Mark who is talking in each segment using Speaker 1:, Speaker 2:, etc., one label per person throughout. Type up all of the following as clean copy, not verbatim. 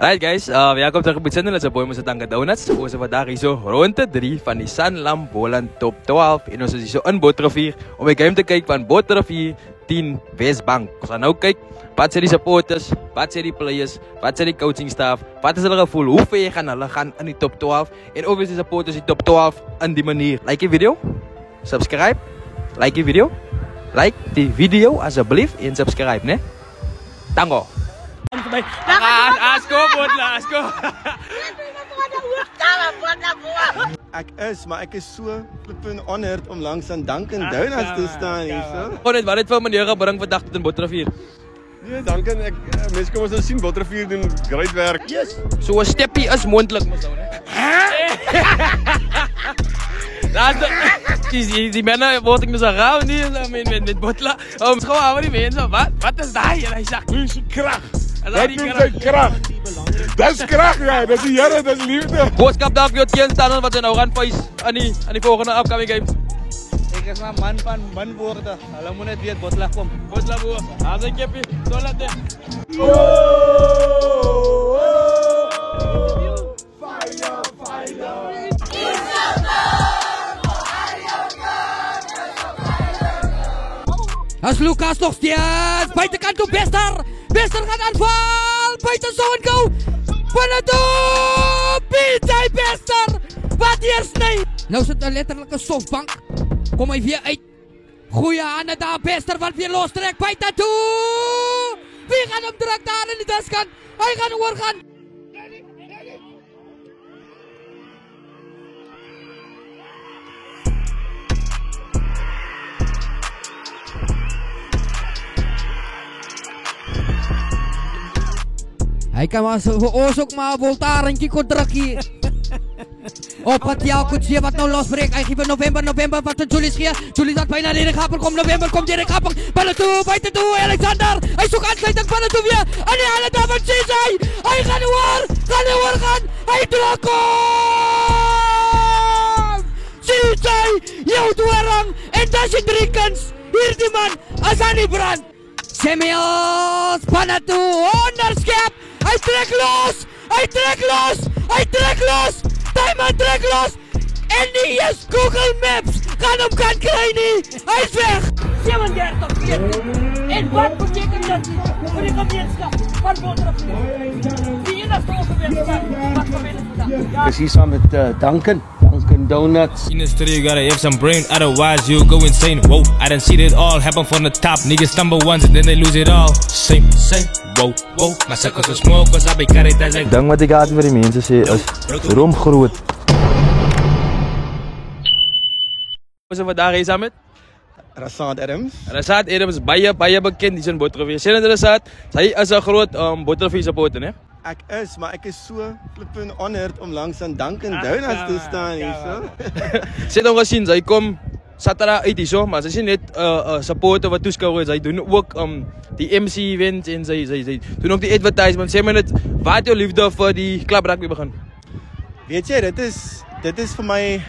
Speaker 1: Alright guys, welkom terug op het channel. Dit is boy met Tanka Donuts. Ons is vandaag hier zo ronde 3 van die Sanlam Boland Top 12. En ons is hier zo in Botterrivier om een game te kijken van Botterrivier 10 Westbank. We gaan nou kijken, wat zijn die supporters, wat zijn die players, wat zijn die coaching staff, wat is hulle gevoel, hoe ver gaan hulle gaan in die top 12. En ook is die supporters die top 12 in die manier. Like die video, subscribe, like die video, like die video alsjeblieft en subscribe, ne? Tango! Asko, Botla, Asko.
Speaker 2: Ek is so flippin honored om langs aan Dunkin Donuts te staan hier so.
Speaker 1: Wat het vir meneer gebring vandag tot in Botterrivier?
Speaker 2: Nee, Dunkin, mense kom ons nou sien Botterrivier doen great werk.
Speaker 1: Yes. So 'n steppie is moontlik mos nou, né? Die mense word ek nou so rauw nie met Botla. Gou aan die mense, wat is daai? En hy sê,
Speaker 3: "Dis krag." Dat is krag. Dis krag, ja, dis die Here, dis liefde.
Speaker 1: Boodskap daar vir jou teenstander wat nou gaan face aan die volgende upcoming games.
Speaker 4: Ek is maar man van minwoorde. Hulle moet net weet Botla kom.
Speaker 1: Botla boer. As ek heb so laat dit.
Speaker 5: As Lucas nog steeds buitenkant toe Bester. Bester gaat aanval. Buiten zo en go. Panado. PJ Bester. Wat eerst nee. Nou zit er letterlijk een softbank. Kom hij weer uit. Goeie handen daar Bester wat weer lostrekt. Buiten toe. Wie gaat hem direct daar in de deskant. Hij gaat oorgaan. Hij kan maar ook maar voltaren en kiko drukkie. Op wat jou kunt zien wat nou losbreekt. Hij geeft november wat de Julie scheer. Julie zat bijna Dirk Haper. Kom november, komt Dirk Haper. Ballen toe, buiten toe, Alexander. Hij zoekt aansluiting, ballen toe weer. En die halen daar van CJ. Hij gaat nu gaan. Hij trok hem. CJ, jouw dwerang. En dat is je 3 kans. Hier die man, Azani Brand. Samuel, spannen toe, onderschep. Hij trekt los! Hij trekt los! Hij trekt los! Diamond trekt los! En die is Google Maps! Gaan hem kan krijgen! Hij is weg!
Speaker 6: 37 keer! En wat betekent dat voor de gemeenschap van Botterrivier? Die enigste ongewenst wat gewinnen vandaag.
Speaker 2: Ik is hier samen met Dunkin Donuts.
Speaker 7: In the studio, you gotta have some brain, otherwise you'll go insane. Whoa, I done see it all happen from the top. Niggas stumble once and then they lose it all. Same, whoa, my suckers are small cause I be carried as like.
Speaker 8: Ding wat ek altyd vir die mense sê is roem groot.
Speaker 1: Ons is vandaag hier saam met
Speaker 2: Rasad Adams.
Speaker 1: Rasad Adams, baie bekend hier in Botterrivier. Sien dit Rasad, hy is 'n groot Botterrivier supporter, né?
Speaker 2: Maar ek is so flippin honored om langs aan Dunkin Donuts te staan hier so.
Speaker 1: Sy het hom gesien, sy kom Saterdag uit hier so, maar sy is net supporter wat toeskouers. Hy doen ook die MC events en sy doen ook die advertisement. Sê my net, wat het jou liefde vir die klub rugby begin?
Speaker 2: Weet jy, dit is vir my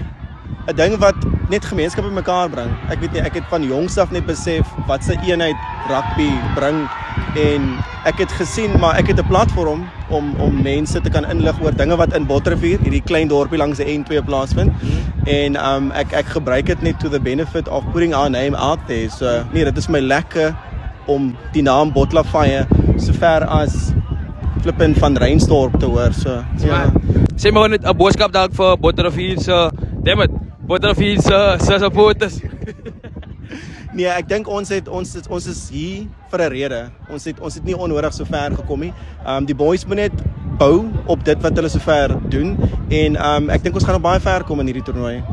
Speaker 2: 'n ding wat net gemeenskappe mekaar bring. Ek weet nie, ek het van jongs af net besef wat se eenheid rugby bring en ek het gesien, maar ek het 'n platform om mense te kan inlig oor dinge wat in Botterrivier, hierdie klein dorpie langs die N2 plaasvind. En ek gebruik dit net to the benefit of putting our name out there. So nee, dit is my lekker om die naam Botterrivier so ver as flippin van Reinsdorp te hoor. So ja.
Speaker 1: Sê maar net 'n boodskap dalk vir Botterrivier se Botterrivier se supporters.
Speaker 2: Nee, ek dink ons is hier vir 'n rede. Ons het nie onnodig so ver gekom nie. Die boys moet net bou op dit wat hulle so ver doen en ek dink ons gaan nog baie ver kom in hierdie toernooi.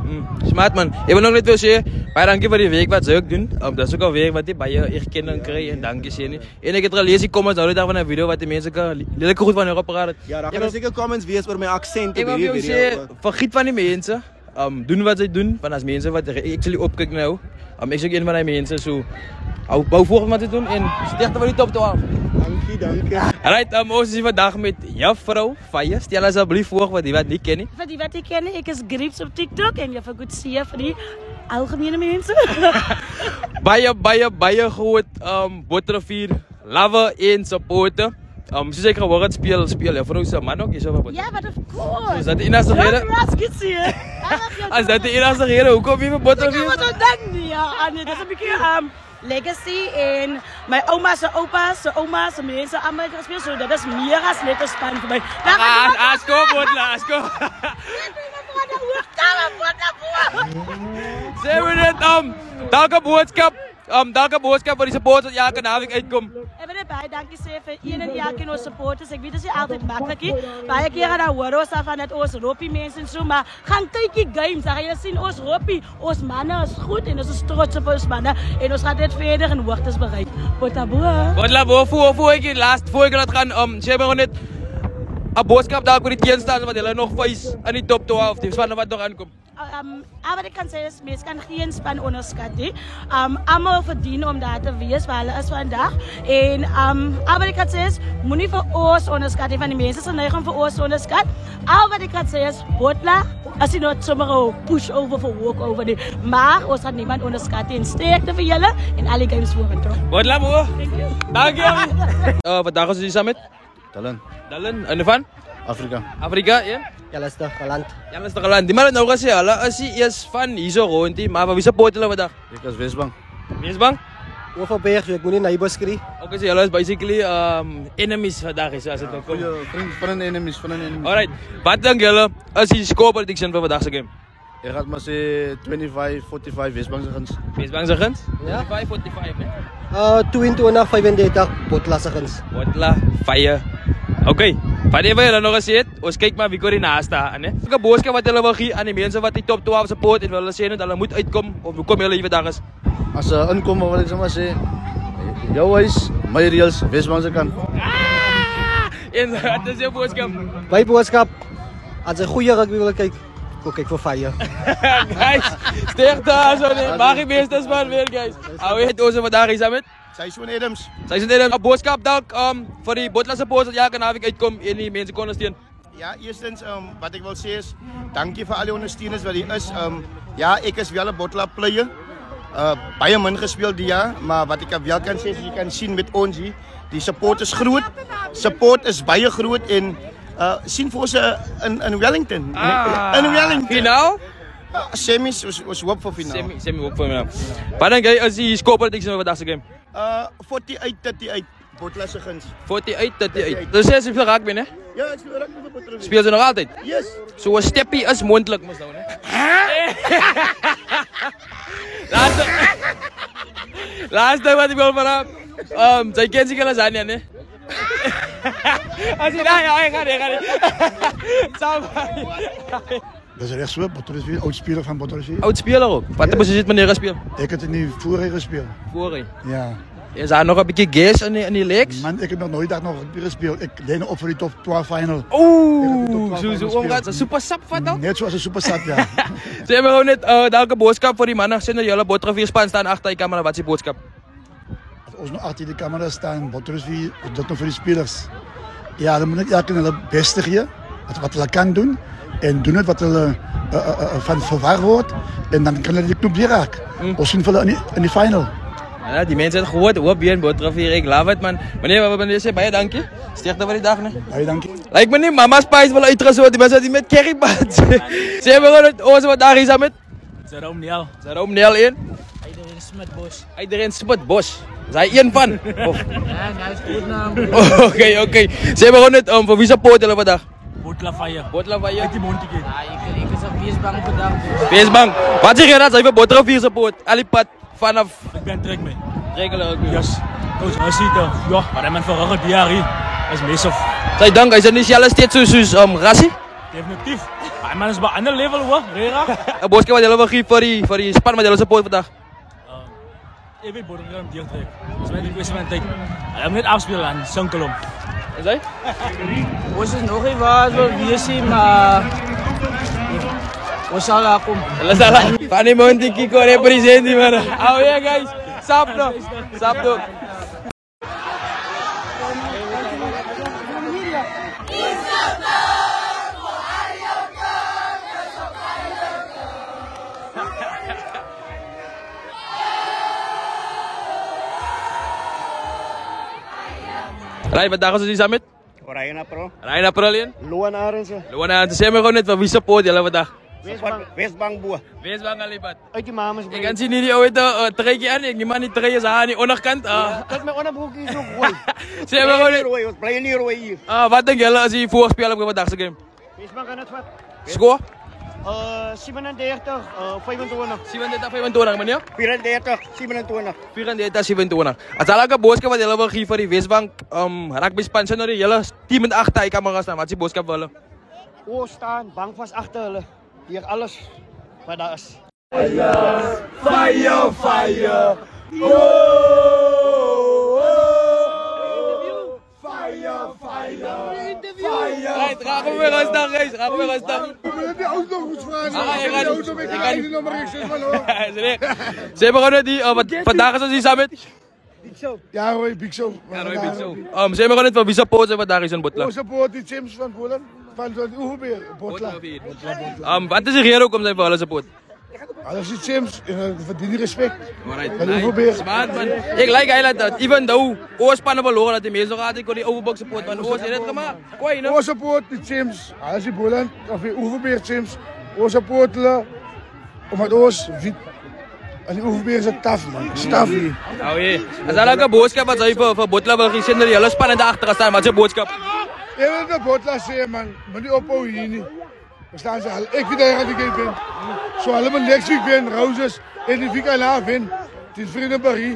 Speaker 1: Smart man. Ek wil nog net wil sê, baie dankie vir die werk wat jy ook doen. Dat is ook al werk wat jy baie erkenning kry en dankie sê nie. En ek het gelees die comments nou die dag van 'n video wat die mense lelike goed van jou gepraat het.
Speaker 2: Ja, daar gaan seker comments wees oor my aksent op
Speaker 1: hierdie
Speaker 2: video.
Speaker 1: Ek wil jou sê, vergiet van die mense. Doen wat sy doen, want as mense wat actually opkyk nou, ek is ook een van die mense, so bou voort wat sy doen en sterkte vir die top 12.
Speaker 2: Dankie.
Speaker 1: Alright, ons is hier vandag met juffrou Faye. Stel asseblief voor wat die wat nie ken nie.
Speaker 6: Vir die wat ek ken, ek is Grips op TikTok en juffrou goed sien vir die algemene mense.
Speaker 1: baie groot Botterrivier lover en supporter. Soos ek gehoor het speel jy vir ons man ook, so wat?
Speaker 6: Ja, but of course.
Speaker 1: Is dat die enigste rede?
Speaker 6: Raskits hier.
Speaker 1: As dat die enigste rede, hoekom jy vir Bottervier?
Speaker 6: Ek wat dink nie, ja, Annie, dis 'n bietjie legacy en my ouma se oupa se ouma se mense almal het gespeel, so dit is meer as net 'n span vir my.
Speaker 1: Asko Botla, asko. Sê my net dalk 'n boodskap vir die supporters wat elke naweek uitkom.
Speaker 6: Ek wil net baie dankie sê vir een en elkeen ons supporters. Ek weet dit is nie altyd maklik nie. Baie kere dan hoor ons af van dat ons roppie mense en so, maar gaan kyk die games. Dan gaan jy sien ons roppie, ons manne is goed en ons is trots op ons manne en ons gaan dit verder in hoogtes bereik.
Speaker 1: Botla, voor ek laat gaan, sê my net 'n boodskap dalk vir die teenstanders wat hulle nog face in die top 12, die spanne wat nog aankom.
Speaker 6: Wat ek kan sê is, mense kan geen span onderskat nie. Almal verdien om daar te wees waar hulle is vandag. En wat ek kan sê is, moenie vir ons onderskat nie, van die mense se neiging vir ons onderskat. Wat ek kan sê is, Botla, as jy nooit sommer 'n push over vir walk over nie, maar ons gaan niemand onderskat nie. En sterkte vir julle en al die games vorentoe.
Speaker 1: Botla, boe. Dankie. Vandag is jy saam met
Speaker 9: Dallin,
Speaker 1: en van Afrika, ja?
Speaker 9: Jallistig geland.
Speaker 1: Die man het nou gesê, hulle is nie eers van hierso rondie, maar wie support hulle vandag?
Speaker 9: Ek is Wesbank.
Speaker 1: Wesbank?
Speaker 9: Overberg, so ek moet nie na Ibos skree.
Speaker 1: Okay, so hulle is basically enemies vandag, as dit nou kom.
Speaker 9: Vriend enemies.
Speaker 1: Alright, wat dink julle is die score prediction vir vandag se game?
Speaker 9: Ek gaan maar sê 25-45 Wesbank se guns.
Speaker 1: Wesbank se guns?
Speaker 9: Ja.
Speaker 1: 25-45 nee.
Speaker 9: 22-35 Botla se guns.
Speaker 1: Botla, fire. Okay, wat jy julle nog gesê het, ons kyk maar wie kom die naaste aan, hè. 'n boodskap wat hulle wil gee aan die mense wat die top 12 support en hulle sê net hulle moet uitkom of hoekom hulle hier vandag is.
Speaker 9: As inkom wat ek sommer sê, jou huis, my reels, Wesbank se kant.
Speaker 1: En wat is jou boodskap?
Speaker 9: My boodskap, as 'n goeie rugby wil kyk, kyk vir fire.
Speaker 1: Guys, sterkte as ons mag die beste span weer, guys. Hou het ons vandag hier saam met
Speaker 2: Seisoen Adams.
Speaker 1: 'n boodskap dalk vir die Botla supporters wat elke naweek uitkom en die mense kon ondersteun.
Speaker 2: Ja, eerstens wat ek wil sê is dankie vir al die ondersteuners wat hier is. Ja, ek is wel 'n Botla player. Baie min gespeel die jaar, maar wat ek wel kan sê is jy kan sien met ons hier, die support is groot. Support is baie groot en sien vir ons in Wellington. In Wellington.
Speaker 1: Finaal?
Speaker 2: Semis, ons hoop vir finaal.
Speaker 1: Semi hoop vir finaal. Wat dink jy is die score prediction vir vandag se game?
Speaker 2: 48-38 Botla se guns.
Speaker 1: 48-38. Dis sê jy vir rugby, né?
Speaker 2: Ja, ek speel rugby vir Botla.
Speaker 1: Speel jy nog altyd?
Speaker 2: Yes.
Speaker 1: So 'n steppie is moontlik mos nou, né? Laaste wat ek wil vra. Jy ken seker lasagna, né? As jy daai gaan. Saam.
Speaker 3: Dat is echt zo, Bottervier, oud-speler van Bottervier.
Speaker 1: Oud-speler ook? Wat positie het meneer gespeeld?
Speaker 3: Ik heb het niet voorheen gespeeld.
Speaker 1: Voorheen?
Speaker 3: Ja.
Speaker 1: Is daar nog een beetje gas in die legs?
Speaker 3: Man, ik heb nog nooit daar nog gespeeld. Ik leidde op voor die top 12 final.
Speaker 1: Oeh, zo omgaat. Een super sap van dat?
Speaker 3: Net zoals een super sap, ja.
Speaker 1: Ze hebben gewoon net welke boodschap voor die mannen. Zijn er jullie Bottervier span staan achter die camera? Wat is die boodschap?
Speaker 3: Als ons nog achter de camera staan, Bottervier, dat nog voor die spelers. Ja, dan moet ik elke keer het beste geven. Wat we kan doen. En doen het wat er van verwacht wordt. En dan kan het de knop weer raken. Of zien we in de final.
Speaker 1: Ja, die mensen hebben gehoord. Hoop je in Bottervier. Ik love het, man. Meneer, wat ben je? Baie dankie. Sterkte voor die dag, nee?
Speaker 3: Baie dankie.
Speaker 1: Lijkt me niet, mama Spice wil uitgezocht. Die mensen die met currypad. Ze hebben gewoon het ozen wat daar is aan met. Zerom Nel in.
Speaker 4: Iedereen Smitbos.
Speaker 1: Iedereen Smitbos. Is hij één van? Of?
Speaker 4: Ja, hij is goed naam.
Speaker 1: Oké. Ze hebben gewoon het voor wie support jullie vandaag?
Speaker 4: Botla Fire.
Speaker 1: Botla Fire.
Speaker 4: Uit die Montige. Ja, ik is op Weesbank vandaag.
Speaker 1: Weesbank. Wat zeg je dat? Zijn we Bottervier support? Alipad vanaf...
Speaker 4: Ik ben trek mee.
Speaker 1: Trekkelen ook.
Speaker 4: Yes. Coach, hij ziet er. Ja, maar hij bent verruggen die jaar hier. Hij is meestal.
Speaker 1: Zij dank, hij is niet zelfs steeds zoals Rassi?
Speaker 4: Definitief. Hij man is bij een ander level hoor. Rera.
Speaker 1: Een boodschap wat jullie wil geven voor die span met jullie support vandaag?
Speaker 4: Ik weet Bottervier hem dicht trek. Dat is mijn kwestie van tijd. Hij heeft net afspelen aan Sunkelom.
Speaker 1: En zij?
Speaker 4: Ons is nog even waar, wie is hij, maar... Ons zal daar komen.
Speaker 1: Fanny Monti Kiko represent die man. Oh yeah guys, Sapno. Right, vandaag is ons hier saam met
Speaker 10: Ryan April.
Speaker 1: Ryan April een.
Speaker 10: Luan Arendse.
Speaker 1: Luan Arendse. Sê my gewoon net van wie support julle vandag?
Speaker 10: Westbank boer.
Speaker 1: Westbank alipat.
Speaker 10: Uit die mamas.
Speaker 1: Ik kan zien die ooit een treitje aan. Die man die trei is aan die onderkant.
Speaker 10: Dat mijn onderbroekje is ook rooi.
Speaker 1: Sê my gewoon net.
Speaker 10: Rooi, blij niet rooi hier.
Speaker 1: Wat denk julle as jy voorspel op vandag se game?
Speaker 10: Westbank kan het wat.
Speaker 1: Score?
Speaker 10: 37, 25.
Speaker 1: 37, 25 meneer?
Speaker 10: 34, 27.
Speaker 1: 34, 27. As hulle 'n boodskap wat julle wil gee vir die Westbank rugby span nou die hele team met agter hy kameras staan. Wat is die boodskap vir hulle?
Speaker 10: Oor staan, bang vas achter hulle. Hier alles wat daar is.
Speaker 11: Fire, fire, fire. Oh, fire, fire.
Speaker 1: Right, gaan we weer rustig, Reis. Gaan we weer rustig.
Speaker 11: Die auto goed vragen. Die auto met die nummer rechts van hoor.
Speaker 1: Ze hebben gewoon die vandaag is ons hier samen met
Speaker 11: Big Show. Ja, Roy Big Show.
Speaker 1: Ja, Roy Big Show. Ze hebben gewoon net van wie support ze vandaag is in Botla.
Speaker 11: We support die James van Boland van Oeverbeer, Botla.
Speaker 1: Wat is de reden ook om zijn voor alle support?
Speaker 11: Alles is James, verdient respect.
Speaker 1: Alright, smart man. Ik like highlight dat. Even though Oospannen verloren dat die meeste gaat, ik kon die Overbox support van Oos in het gemaakt. Kooi no?
Speaker 11: Oos support die James, als die Boland of die Oeverbeer James, Oos support hulle omdat Oos wit. Als die Oeverbeer is het taf man, staf hier.
Speaker 1: Nou jee, als dat ook een boodschap wat zij voor Botla wil gaan zenden, die hele spannende achter staan, wat is een boodschap?
Speaker 11: Ik wil de Botla zeggen man, maar die ophouden hier niet. We staan ze al. Ik vind dat je die game wint. Zo allemaal next week win, Roses. En die week daarna win. Het is Vrienden Paris.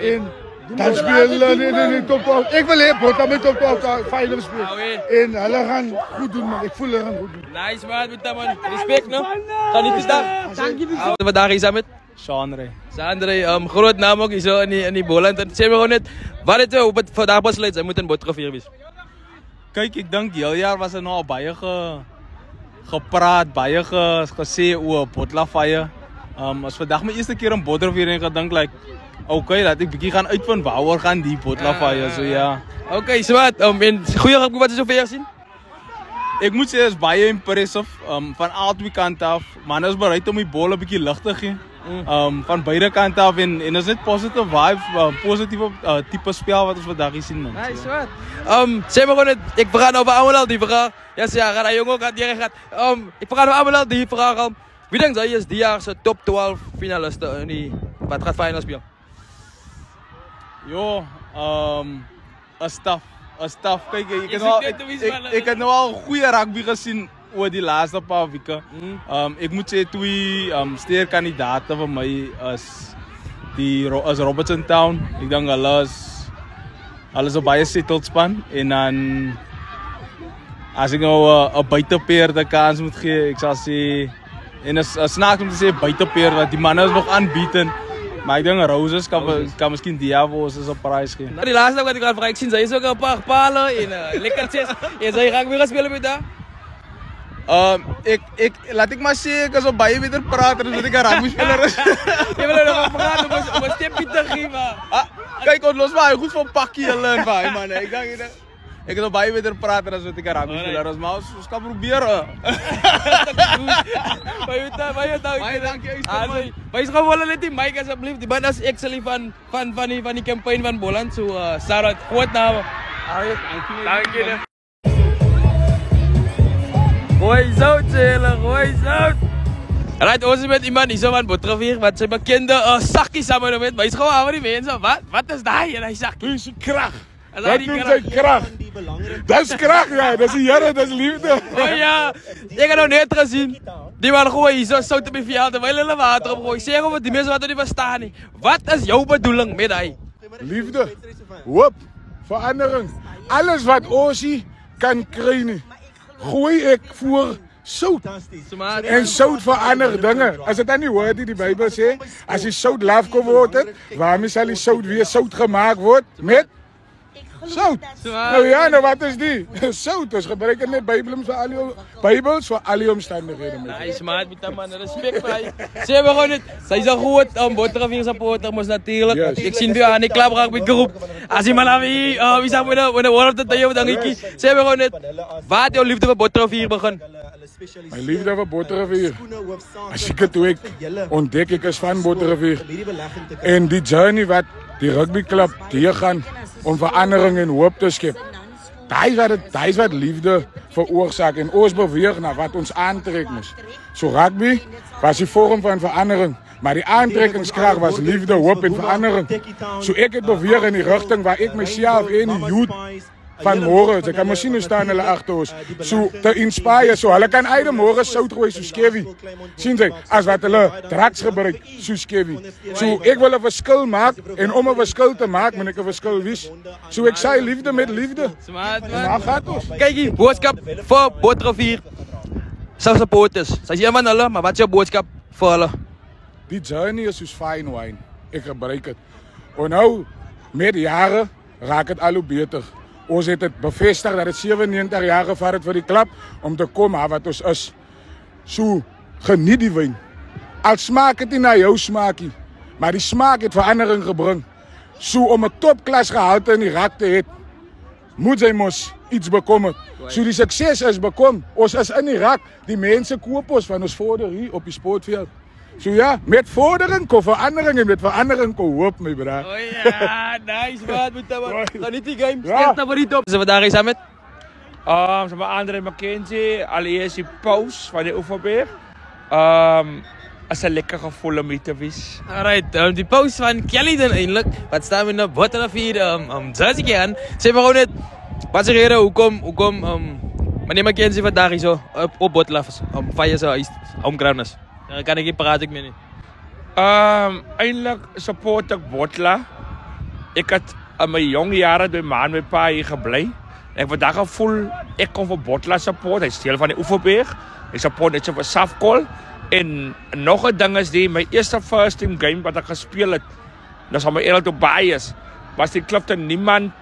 Speaker 11: En dan spelen in de top 12. Ik wil heel Botla met top 12 finals spelen. En hulle gaan goed doen man. Ik voel hulle gaan goed doen.
Speaker 1: Nice man, met dat man. Respect no? Kan niet te staan. Dank je. Vandaag is hij met?
Speaker 12: Sandre.
Speaker 1: Sandre, groot naam ook hier zo in die Boland. Zeg me gewoon net, wat het op het vandaag besluit? Zij moeten een botrofie wees.
Speaker 12: Kijk, ik denk heel jaar was er nog baie gepraat, baie gesê oor Botla Fire. As vandag my eerste keer in Bottervier en gedink like, okay, dat ek bietjie gaan uitvind waaroor gaan die Botla Fire so ja.
Speaker 1: Okay, so wat? En goeie rugby wat jy so ver sien?
Speaker 12: Ek moet sê is baie impressive van al twee kante af. Man is bereid om die bal 'n bietjie lig te gee. Van beide kante af en is net positive vibe, positiewe tipe spel wat ons vandag hier sien man.
Speaker 1: Nice wat. Sê maar gewoon net, ek vraag nou vir almal al die vraag. Ja, gaan hy jong ook aan die gaat. Ek vraag nou almal al die vraag al. Wie dink jy is die jaar se top 12 finaliste in die wat gaat finals speel?
Speaker 12: Jo, 'n staf. Kyk, ek het nou al goeie rugby gesien oor die laaste paar weke. Ek moet sê twee sterk kandidaate vir my is Robertson Town. Ek dink hulle is 'n baie settled span en dan as ek nou 'n buitepeer de kans moet gee, ek sal sê en is snaaks om te sê buitepeer want die manne is nog aanbieden. Maar ek dink Roses kan miskien Diavos as 'n prys gee.
Speaker 1: Die laaste wat ek gaan vra, ek sien sy is ook 'n paar pale en lekker ses. En sy gaan weer speel met daar.
Speaker 12: Laat ek maar sê ek is op baie beter prater as wat ek 'n rugby speler is.
Speaker 1: Jy wil nou praat om 'n stepie te gee maar.
Speaker 12: Kyk, ons los maar goed van pakkie hulle en baie man. Ek is op baie beter prater as wat ek 'n rugby speler is, maar ons kan probeer. Baie dankie.
Speaker 1: Wys gou hulle net die mic asseblief. Die band is actually van die campaign van Boland so Sarah groot naam. Dankie. Gooi zout, gooi zout. Right, ons is met iemand hier so van Bottervier wat sy bekende sakkie samen met. Wys gou aan die mense, wat is daai en hy sakkie?
Speaker 11: Dis krag. Dat noemt sy krag. Dis krag ja, dis die Here, dis liefde.
Speaker 1: Oh ja, ek het nou net gesien. Die man gooi hier so sout op die veld terwyl hulle water opgooi. Sê gou wat die mense wat nie verstaan nie. Wat is jou bedoeling met hy?
Speaker 11: Liefde. Hoop, verandering. Alles wat ons hier kan kry nie. Gooi ek voor sout. En sout verander dinge. As dit dan nie hoor die Bybel sê, as die sout laf geword het, waarmee sal die sout weer sout gemaak word? Met sout. Nou ja, nou wat is die? Sout is gebruik in die Bybel vir al die omstandighede.
Speaker 1: Nice man, met dat man, respect vir hy. Sê maar gewoon net, sy is 'n groot Bottervier supporter mos natuurlik. Ek sien vir aan die klub rugby groep. As jy maar na wie sê met 'n word dat jy dankie. Sê maar gewoon net, wat jou liefde vir Bottervier begin?
Speaker 11: My liefde vir Bottervier. As ek dit ook ontdek ek is van Bottervier. En die journey wat die rugby klub hier gaan om verandering en hoop te skep. Daai is wat liefde veroorsaak en ons beweeg na wat ons aantrek moes. So rugby was die vorm van verandering, maar die aantrekkingskrag was liefde, hoop en verandering. So ek het beweeg in die rigting waar ek myself en die youth van môre, ek kan masjiene staan hulle agter ons, so te inspire, so hulle kan uit môre sout gooi so Skevie. Sien jy, as wat hulle drugs gebruik so Skevie. So ek wil 'n verskil maak en om 'n verskil te maak, moet ek 'n verskil wys. So ek sê liefde met liefde.
Speaker 1: Smart man. Kykie, boodskap vir Botterivier. Sy supporters. Sy is een van hulle, maar wat is jou boodskap vir hulle?
Speaker 11: Die journey is soos fine wine. Ek gebruik dit. En nou met jare raak dit al hoe beter. Ons het dit bevestig dat dit 97 jaar gevat het vir die klub om te kom waar wat ons is. So geniet die wyn. Al smaak dit nie na jou smaakie, maar die smaak het verandering gebring. So om 'n topklas gehalte in die rak te hê, moet jy mos iets bekom het. So die sukses is bekom. Ons is in die rak. Die mense koop ons van ons vorder hier op die sportveld. So ja, met vordering kom verandering en met verandering kom hoop, my bra.
Speaker 1: Oh ja, nice man, moet maar. Geniet die game. Sterkte vir die top. Is vandag is met?
Speaker 13: Saam met Andre McKenzie, alias die Paus van die Oeverberg. Is 'n lekker gevoel om hier te wees.
Speaker 1: Alright, die Paus van Kelly dan eintlik. Wat staan we nou Botterivier jersey aan. Sê maar net wat se rede hoekom meneer McKenzie vandag hier so op Botla fire so omground is. Kan ek nie praat ek meer nie.
Speaker 13: Eintlik support ek Botla. Ek het in my jong jare by my pa hier gebly. Ek vandag gevoel ek kom vir Botla support. Hy steel van die Oeverberg. Hy support net so vir Safkol. En nog 'n ding is my eerste first team game wat ek gespeel het. Dis aan my eerlik toe baie is. Was die Clifton niemand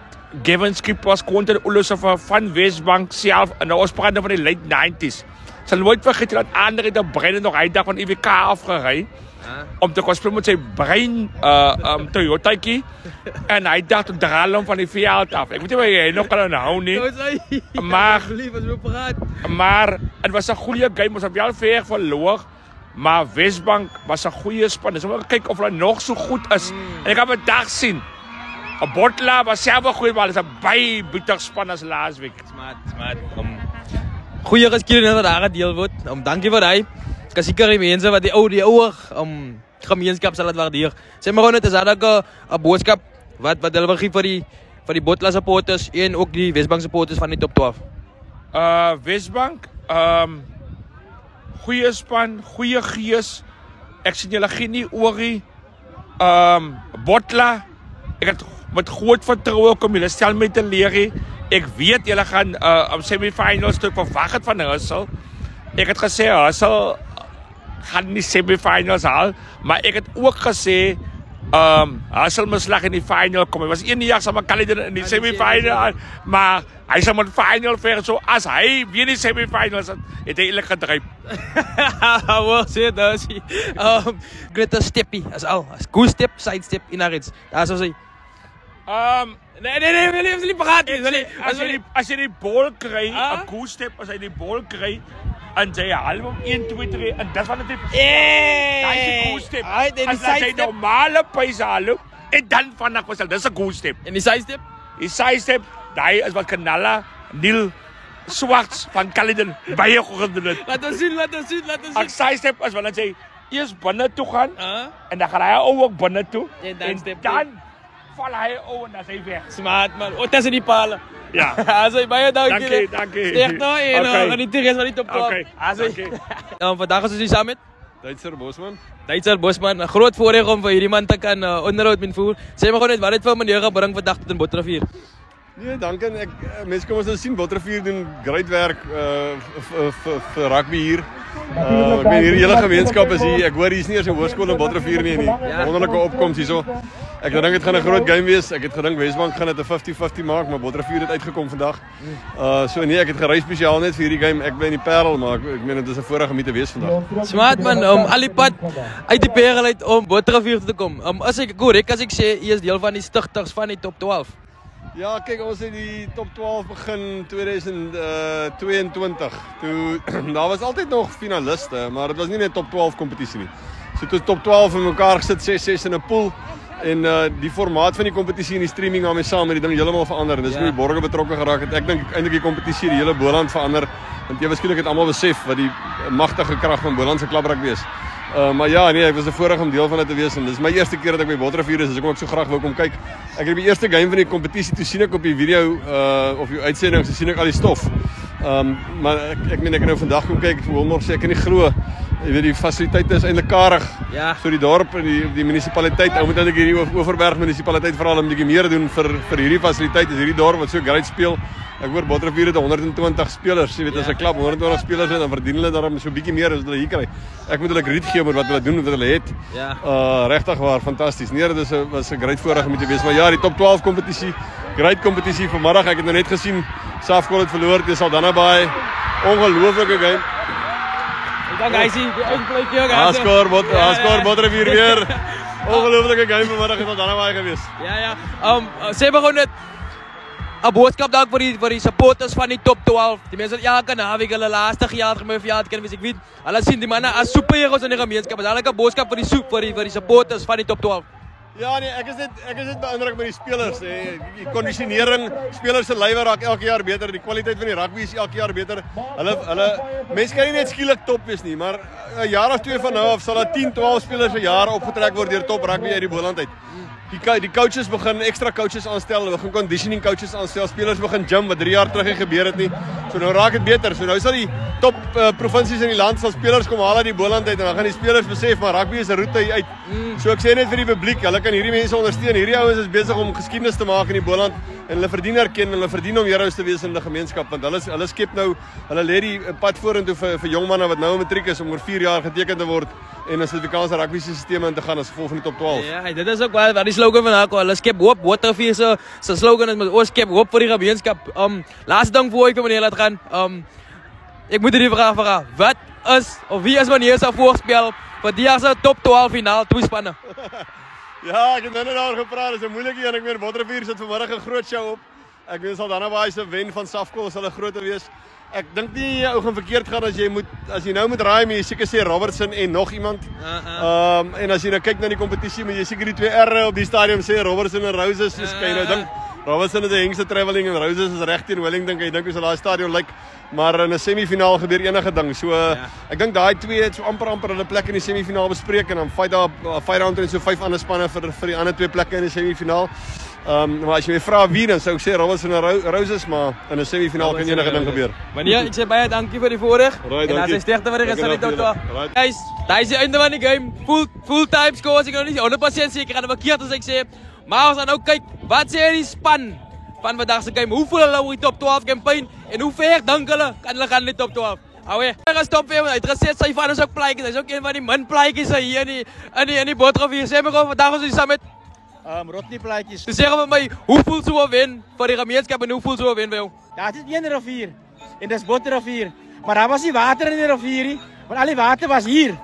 Speaker 13: Gavin Skippers konter Olosofa van Wesbank self in die oorsprong van die late 90s. Sal nooit vergeet dat Andre de Brein nog hy dag van IWK afgery om te speel met sy brein Toyotaatjie en hy dacht op draalom van die veld af. Ek weet nie waar jy nog kan onhou nie. Maar het was 'n goeie game, ons het wel ver verloor. Maar Wesbank was 'n goeie span. Dis om kyk of hulle nog so goed is. En ek het vandag sien. Botla was self 'n goeie, maar hulle is 'n baie bitter span as laasweek.
Speaker 1: Smart. Goeie geskiedenis wat daar gedeel word. Dankie vir hy. Ek is seker die mense wat die ouer gemeenskap sal dit waardeer. Sê maar net is daar 'n boodskap wat hulle wil gee vir die Botla supporters en ook die Wesbank supporters van die top 12.
Speaker 13: Wesbank, goeie span, goeie gees. Ek sien julle gee nie oorie. Botla, ek het met groot vertroue kom julle stel met te leer. Ek weet julle gaan semifinals toe verwag het van Hussel. Ek het gesê Hussel gaan nie semifinals haal, maar ek het ook gesê Hussel misslag in die final kom. Hy was 1 jaar saam met Caledon in die semifinal, maar hy sal met final ver, so as hy weer die semifinals het hy eintlik gedryf.
Speaker 1: Wel sê dis. Greater steppie as al. Good step, side step in iets. Daar's ons. Nee, wil jy nie praat nie.
Speaker 13: As jy die bal kry, 'n good step as hy die bal kry en jy half om 1 2 3 en dit van dit. Daai is 'n good step. As jy normale pace haal en dan vanaf was dis 'n good step.
Speaker 1: En die side step?
Speaker 13: Die side step, daai is wat Kanala Neil Swarts van Caledon baie goed gedoen het.
Speaker 1: Laat ons sien.
Speaker 13: Ek side step as wanneer jy eers binne toe gaan en dan gaan hy ook binne toe en dan val hy en dan hy weg.
Speaker 1: Smart man. O, dis in die paal.
Speaker 13: Ja.
Speaker 1: Asai baie dankie.
Speaker 13: Dankie.
Speaker 1: Sterkte en geniet die res van die top 12.
Speaker 13: Asai.
Speaker 1: Vandag is ons hier saam met
Speaker 14: Duitser
Speaker 1: Bosman. 'n Groot voorreg om vir hierdie man te kan onderhoud met voer. Sê maar gou net wat het vir meneer gebring vandag tot in Botterivier?
Speaker 14: Nee, dankie. Mense kom ons nou sien Botterivier doen great werk vir rugby hier. Ek meen hierdie hele gemeenskap is hier. Ek hoor hier is nie eers 'n hoërskool in Botterivier nie. Wonderlike opkoms hierso. Ek dink dit gaan 'n groot game wees. Ek het gedink Wesbank gaan dit 'n 50-50 maak, maar Botterivier het uitgekom vandag. So nee, ek het gery spesiaal net vir hierdie game. Ek bly in die Parel, maar ek meen dit is 'n voorreg om hier te wees vandag.
Speaker 1: Smart man, al die pad uit die Parel uit om Botterivier te kom. As ek korrek as ek sê, jy is deel van die stigters van die top 12.
Speaker 14: Ja, kyk, ons het die top 12 begin 2022. Toe daar was altyd nog finaliste, maar dit was nie net top 12 kompetisie nie. So toe top 12 in mekaar gesit, 6-6 in 'n pool. En die formaat van die kompetisie en die streaming daarmee saam met die ding heeltemal verander. En dis hoe die borgers betrokke geraak het. Ek dink eintlik die kompetisie die hele Boland verander. Want jy waarskynlik het almal besef wat die magtige krag van Boland se klaprugby is. Maar ja, nee, ek was 'n voorreg om deel van dit te wees en dis my eerste keer dat ek by Botterivier is, dus ek kom ook so graag wou kom kyk. Ek het die eerste game van die kompetisie toe sien ek op die video of die uitsending, so sien ek al die stof. Maar ek meen ek nou vandag kom kyk, Wilmore sê ek kan nie glo. Jy weet die fasiliteite is eintlik karig.
Speaker 1: Ja.
Speaker 14: So die dorp en die munisipaliteit, ou moet eintlik hierdie Oeverberg munisipaliteit veral 'n bietjie meer doen vir hierdie fasiliteite. Is hierdie dorp wat so great speel. Ek hoor Botterivier het 120 spelers, jy weet as 'n klub 120 spelers het, dan verdien hulle daarom so 'n bietjie meer as wat hulle hier kry. Ek moet hulle griet gee met wat hulle doen en wat hulle het.
Speaker 1: Ja.
Speaker 14: Regtig waar fantasties. Nee, dit was 'n great voorreg om te wees. Maar ja, die top 12 kompetisie, great kompetisie vanmiddag. Ek het nou net gesien Safkol het verloor teen Saldanha Bay. Ongelooflike game.
Speaker 1: Dan hy sien die uitblyk hier.
Speaker 14: Askor Botterivier weer. Ongelooflike game vanmiddag het Saldanha Bay gewees.
Speaker 1: Ja. Sê maar gou net 'n boodskap dalk vir die supporters van die top 12. Die mense wat elke naweek hulle laaste geld gemeen vir kan wees. Ek weet, hulle sien die manne as superheroes in die gemeenskap. Is hulle 'n boodskap vir die supporters van die top 12.
Speaker 14: Ja nee, ek is net beïndruk met die spelers. Die kondisionering, spelers se lywe raak elke jaar beter. Die kwaliteit van die rugby is elke jaar beter. Hulle mense kan nie net skielik top wees nie, maar 'n jaar of 2 van nou af sal daar 10, 12 spelers per jaar opgetrek word deur top rugby uit die Boland uit. Die coaches begin extra coaches aanstel, hulle begin conditioning coaches aanstel, spelers begin gym wat 3 jaar terug nie gebeur het nie. So nou raak dit beter. So nou sal die top provinsies in die land sal spelers kom haal uit die Boland uit en dan gaan die spelers besef maar rugby is 'n roete uit. So ek sê net vir die publiek, hulle kan hierdie mense ondersteun. Hierdie ouens is besig om geskiedenis te maak in die Boland en hulle verdien erkenning, hulle verdien om heroes te wees in die gemeenskap want hulle skep nou, hulle lê die pad vorentoe vir jong manne wat nou in matriek is om oor 4 jaar geteken te word en 'n Suid-Afrikaanse rugby stelsel in te gaan as gevolg van die top 12.
Speaker 1: Ja, dit is ook wat die slogan van hulle skep hoop. Botterivier se slogan is met ons skep hoop vir die gemeenskap. Laaste ding voor ek vir meneer laat gaan. Ek moet hierdie vraag vra. Wat is of wie is meneer se voorspel vir die jaar se top 12 finaal twee spanne?
Speaker 14: Ja, ek het nou net daaroor gepraat. Dis 'n moeilike een. Ek meen Botterivier sit vanmiddag 'n groot show op. Ek meen Saldanha Bay se wen van Safkol sal 'n groter wees. Ek dink nie ou gaan verkeerd gaan as jy nou moet raai, maar jy seker sê Robertson en nog iemand. En as jy nou kyk na die kompetisie, moet jy seker die 2 R'e op die stadion sê Robertson en Roses. Dis kan jy nou dink. Robertson het 'n hengse travelling en Roses is reg teen Wellington. Ek dink hoe sal daai stadion lyk. Maar in 'n semifinaal gebeur enige ding. So ek dink daai 2 het so amper hulle plek in die semifinaal bespreek en dan fight daar 'n fight round en so 5 ander spanne vir die ander 2 plekke in die semifinaal. Maar as jy my vra wie dan sou ek sê Robertson en Roses, maar in 'n semifinaal kan enige ding gebeur.
Speaker 1: Meneer, ek sê baie dankie vir die voorreg. En as jy sterkte vir die res van die top 12. Guys, daai is die einde van die game. Full time scores. Ek kan nog nie 100% seker gaan verkeerd as ek sê. Maar ons gaan nou kyk, wat sê die span van vandag se game? Hoe voel hulle oor die top 12 campaign en hoe ver dink hulle kan hulle gaan in die top 12? Alweer, ek gaan stop weer. Hy het gesê sy van is ook plaatjies. Hy's ook een van die min plaatjies hier in die Botterivier. Sê my gou vandag ons is saam met
Speaker 10: Rodney plaatjies.
Speaker 1: Dus zeg maar mij, hoe voelt zo wen voor de gemeenschap en hoe voelt zo wen bij jou?
Speaker 10: Ja, het is 1 rivier en dat is Botterivier. Maar daar was nie water in die rivier, want al die water was hier.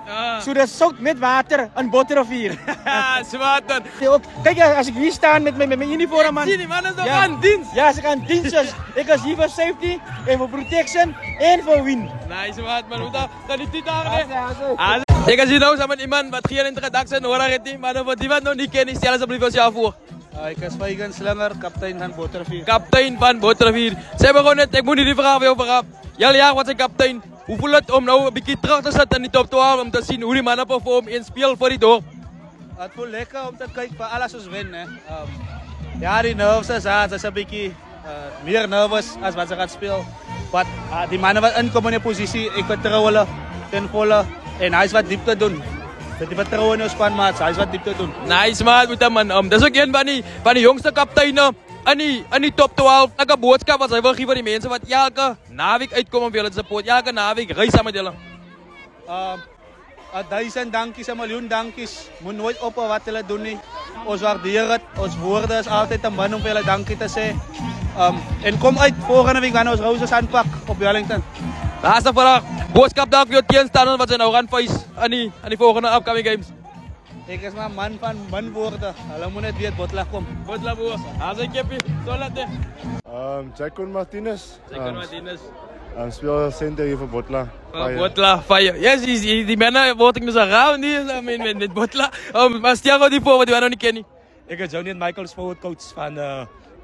Speaker 10: So dat is soak met water in Botterivier.
Speaker 1: Zwaar dan.
Speaker 10: Kijk, als ik hier sta met mijn uniform man.
Speaker 1: Zie die man is nog aan dienst.
Speaker 10: Ja, ze gaan dienst. Dus ik was hier voor safety en voor protection en voor win.
Speaker 1: Nice man, hoe dat niet die dagen. Ik zie nou samen met iemand wat geen introductie nodig heeft, maar voor die wat nog niet kent, stel alsjeblieft ons jou voor.
Speaker 4: Ik is Feigen Slinger, kaptein van Botterivier.
Speaker 1: Kaptein van Botterivier. Zeg maar gewoon net, ik moet die vraag voor jou vragen. Jullie jaar wat is kaptein? Hoe voelt het om nou een beetje terug te zetten in die top 12 om te zien hoe die mannen performen in speel voor die dorp?
Speaker 4: Het voelt lekker om te kijken voor alles ons winnen. Ja, die nerves is hard, is een beetje meer nervous als wat ze gaat spelen. Maar die mannen wat inkomen in de positie, ik vertrouw hulle ten volle. En hij is wat diep te doen. Dat hij vertrouwen in ons span, maar hij is wat diep te doen.
Speaker 1: Nice man, moet man. Dat is ook een van die jongste kapteinen in die top 12. Ek 'n boodskap wat hy wil gee vir die mense wat elke naweek uitkom om julle te support. Elke naweek reis saam met julle.
Speaker 4: 1000 dankies, 1 miljoen dankies. Moet nooit ophou wat hulle doen nie. Ons waardeer dit. Ons woorde is altyd 'n man om vir hulle dankie te sê. En kom uit volgende week wanneer ons Roses aanpak op Wellington.
Speaker 1: Laaste vraag. Boodskap dalk vir jou teenstanders wat sy nou gaan face aan die volgende upcoming games.
Speaker 4: Ik is maar man van min woorde. Hulle moet net weet Botla kom.
Speaker 1: Botla boos. As ek heb so laat.
Speaker 15: Jackon Martinez.
Speaker 1: Jackon Martinez.
Speaker 15: Speel center hier vir Botla.
Speaker 1: Botla fire. Yes, die mense word ek nou so raar nie met Botla. Maar stel gou die voor wat jy nou nie ken nie.
Speaker 4: Ek is Johnny Michaels, forward coach van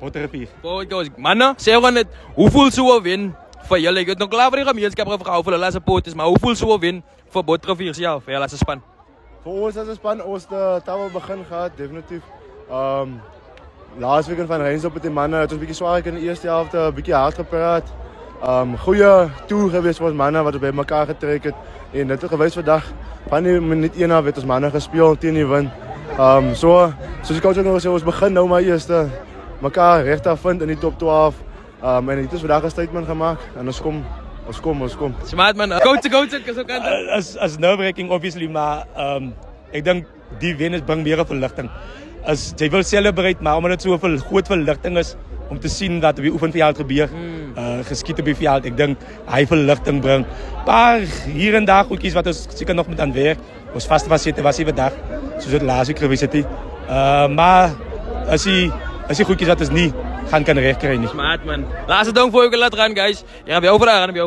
Speaker 4: Botterivier.
Speaker 1: Forward coach. Manne, sê gewoon net, hoe voel so 'n wen vir julle? Ek het nog klaar vir die gemeenskap gehou vir hulle supporters, maar hoe voel so 'n wen vir Botterivier self, vir julle as 'n span?
Speaker 15: Vir ons as 'n span, ons het taal begin gehad, definitief. Laas weekend van Reinsdorp met die manne, het ons bietjie swaar in die eerste helfte, 'n bietjie hard gepraat. Goeie toer geweest vir ons manne wat ons by mekaar getrek het en dit het gewys vandag van die minuut 1 af het ons manne gespeel teen die wind. Soos die coach ook nog gesê, ons begin nou maar eers mekaar regtig vind in die top 12. En dit is vandag 'n statement gemaak en ons kom.
Speaker 1: Smart man. Coach, is ook aan.
Speaker 4: As nerve-wracking obviously, maar ek dink die wen bring meer verligting. As jy wil celebrate, maar omdat dit so 'n groot verligting is om te sien wat op die oefenveld gebeur, geskied op die veld. Ek dink hy verligting bring. Paar hier en daar goedjies wat ons seker nog moet aan werk. Ons vaste was hier vandag, soos dit laas week gewees het. Maar as die goedjies wat ons nie gaan kan regkry nie.
Speaker 1: Smart man. Laaste ding voor ek laat gaan guys. Jy gaan by overaan, nee,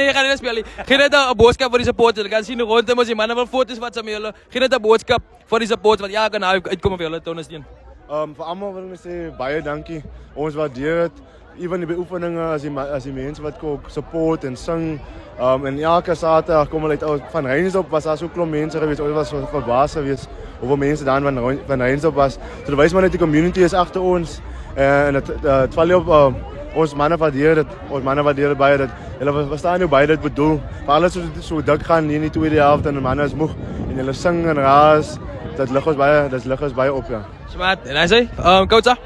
Speaker 1: jy gaan nie speel nie. Geen net 'n boodskap vir die supporters. Jy kan sien rondom as die manne wil foto's wat saam met julle. Geen net 'n boodskap vir die supporters wat ja kan uitkom vir julle te ondersteun.
Speaker 15: Vir almal wil ek sê baie dankie. Ons waardeer dit. Ewen die beoefeninge as die mense wat support en sing. En elke Saterdag kom hulle uit van Reinsdorp was daar so klomp mense gewees. Ons was so verbaas gewees hoeveel mense daar van Reinsdorp was. So dit wys maar net die community is agter ons. En dit val op ons manne waardeer dit. Ons manne waardeer dit baie dit. Hulle verstaan hoe baie dit bedoel. Maar alles so dik gaan in die tweede helfte en die manne is moeg en hulle sing en raas. Dit lig ons baie op ja.
Speaker 1: Smart. En hy sê, coach?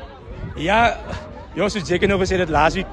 Speaker 4: Ja, soos Jake nou gesê het laas week,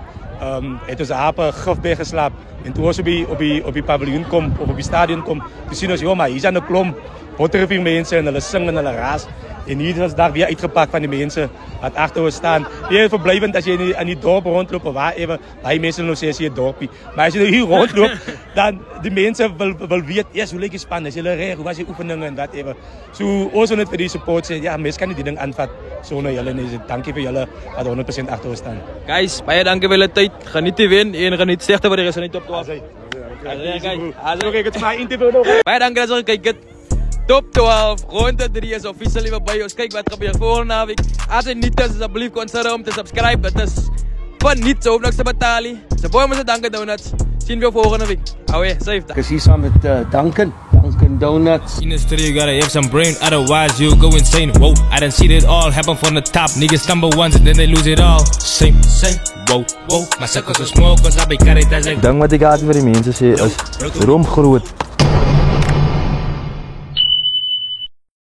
Speaker 4: het ons ape gif geslaap en toe ons op die paviljoen kom of op die stadion kom, toe sien ons maar hier's 'n klomp Botterivier mense en hulle sing en hulle raas. En hier is daar weer uitgepak van die mense wat agter ons staan. Baie verblywend as jy in die dorp rondloop of waar ewe, baie mense nou sê as jy 'n dorpie. Maar as jy nou hier rondloop, dan die mense wil weet eers hoe lyk die span, as jy reg, hoe was die oefeninge en wat ewe. So ons wil net vir die support sê, ja, mense kan nie die ding aanvat sonder julle nie. Dankie vir julle wat 100% agter ons staan.
Speaker 1: Guys, baie dankie vir julle tyd. Geniet die wen en geniet sterkte vir die res van die top 12. Baie dankie dat jy gekyk het. Top 12, ronde 3 is officially voorbij. Ons kyk wat gebeur volgende naweek. As jy niet is, asseblief consider om te subscribe. Dit is van niet zo niks te betalen. Ze boeien met de Dunkin Donuts. Zien we volgende week. Alweer, safe.
Speaker 16: Ik zie samen met Dunkin Donuts.
Speaker 7: Industry, you gotta have some brain, otherwise you'll go insane. Whoa, I done see it all happen from the top. Niggas stumble once and then they lose it all. Same, whoa. My suckers are small cause I be carried as a...
Speaker 8: Ding wat ek altyd vir die mense sê is, room groot.